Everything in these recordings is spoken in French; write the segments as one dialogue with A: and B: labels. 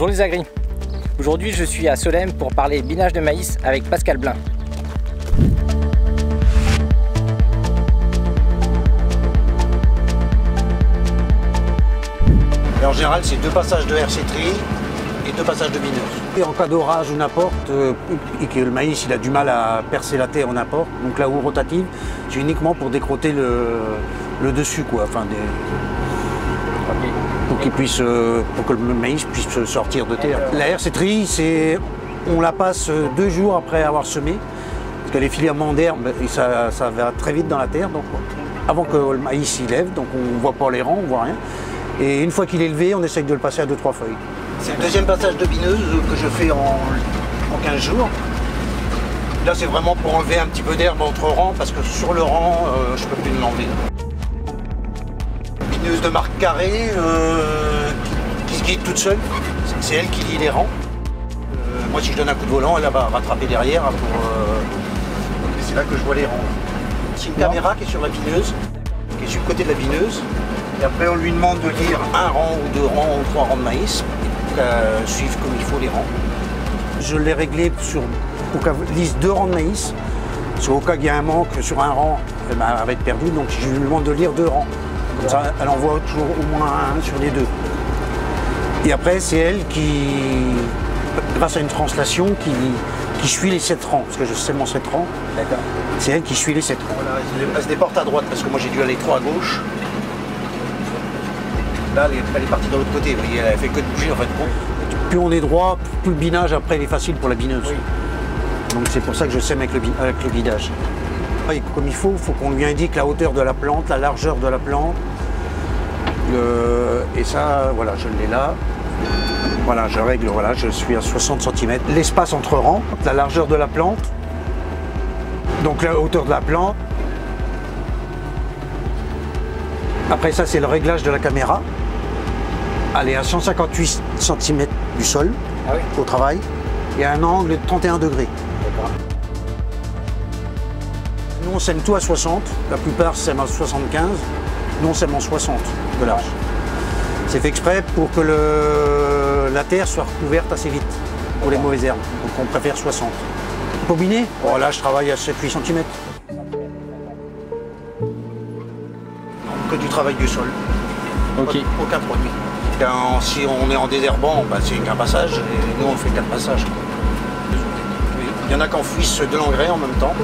A: Bonjour les agris. Aujourd'hui je suis à Solesmes pour parler binage de maïs avec Pascal Blin.
B: Et en général c'est 2 passages de RC tri et 2 passages de bineuse. Et en cas d'orage ou n'importe, et que le maïs il a du mal à percer la terre ou n'importe, donc la houe rotative, c'est uniquement pour décrotter le dessus quoi. Enfin, pour que le maïs puisse sortir de terre. La RC tri, on la passe 2 jours après avoir semé, parce que les filaments d'herbe, ça va très vite dans la terre, donc avant que le maïs il lève, donc on ne voit pas les rangs, on ne voit rien. Et une fois qu'il est levé, on essaye de le passer à 2-3 feuilles. C'est le deuxième passage de bineuse que je fais en 15 jours. Là, c'est vraiment pour enlever un petit peu d'herbe entre rangs, parce que sur le rang, je ne peux plus l'enlever. Bineuse de marque Carré, qui se guide toute seule. C'est elle qui lie les rangs. Moi, si je donne un coup de volant, elle va rattraper derrière. C'est là que je vois les rangs. C'est une caméra qui est sur la bineuse, qui est sur le côté de la bineuse. Et après, on lui demande de lire 1 rang ou 2 rangs ou 3 rangs de maïs, pour qu'elle suive comme il faut les rangs. Je l'ai réglé pour qu'elle lise 2 rangs de maïs. Parce qu'au cas qu'il y a un manque sur un rang, elle va être perdue, donc je lui demande de lire 2 rangs. Comme ça, elle en voit toujours au moins un sur les 2. Et après, c'est elle qui, grâce à une translation, qui suit les 7 rangs. Parce que je sais mon 7 rangs. D'accord. C'est elle qui suit les 7 rangs. Voilà, elle se déporte à droite, parce que moi j'ai dû aller trop à gauche. Là, elle est partie de l'autre côté, vous voyez, elle fait que de bouger en fait. Plus on est droit, plus le binage après il est facile pour la bineuse. Oui. Donc c'est pour ça que je sème avec le guidage. Et comme il faut qu'on lui indique la hauteur de la plante, la largeur de la plante. Et ça, voilà, je l'ai là. Voilà, je règle, voilà, je suis à 60 cm. L'espace entre rangs, la largeur de la plante, donc la hauteur de la plante. Après ça, c'est le réglage de la caméra. Elle est à 158 cm du sol, ah oui, au travail, et à un angle de 31 degrés. Nous, on sème tout à 60, la plupart sèment à 75, nous, on sème en 60 de large. C'est fait exprès pour que la terre soit recouverte assez vite pour les mauvaises herbes, donc on préfère 60. Pour biner, oh, là, je travaille à 7-8 cm. Que du travail du sol, okay. Aucun produit. Si on est en désherbant, bah, c'est qu'un passage, et nous on fait 4 passages. Il y en a qui enfouissent de l'engrais en même temps,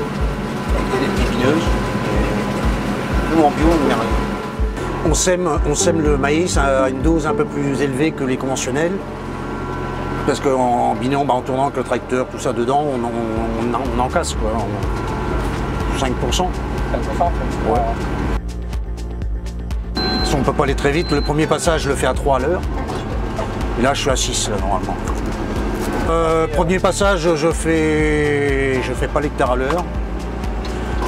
B: avec des petites bineuses. Nous en bio, on met rien. On sème le maïs à une dose un peu plus élevée que les conventionnels, parce qu'en binant, bah, en tournant avec le tracteur, tout ça dedans, on en casse quoi, 5%. 5%. Ouais. On ne peut pas aller très vite. Le premier passage, je le fais à 3 à l'heure. Et là, je suis à 6 là, normalement. Premier passage, je fais pas l'hectare à l'heure.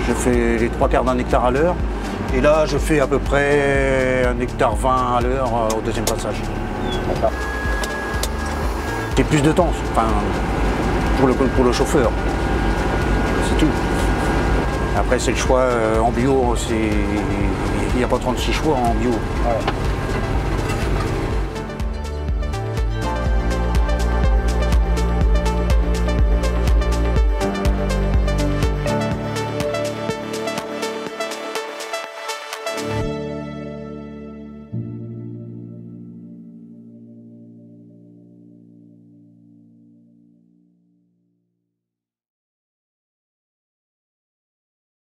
B: Je fais les 3/4 d'un hectare à l'heure. Et là, je fais à peu près 1,20 hectare à l'heure au deuxième passage. C'est plus de temps, enfin, pour le chauffeur. C'est tout. Après, c'est le choix en bio, il n'y a pas 36 choix en bio. Ouais.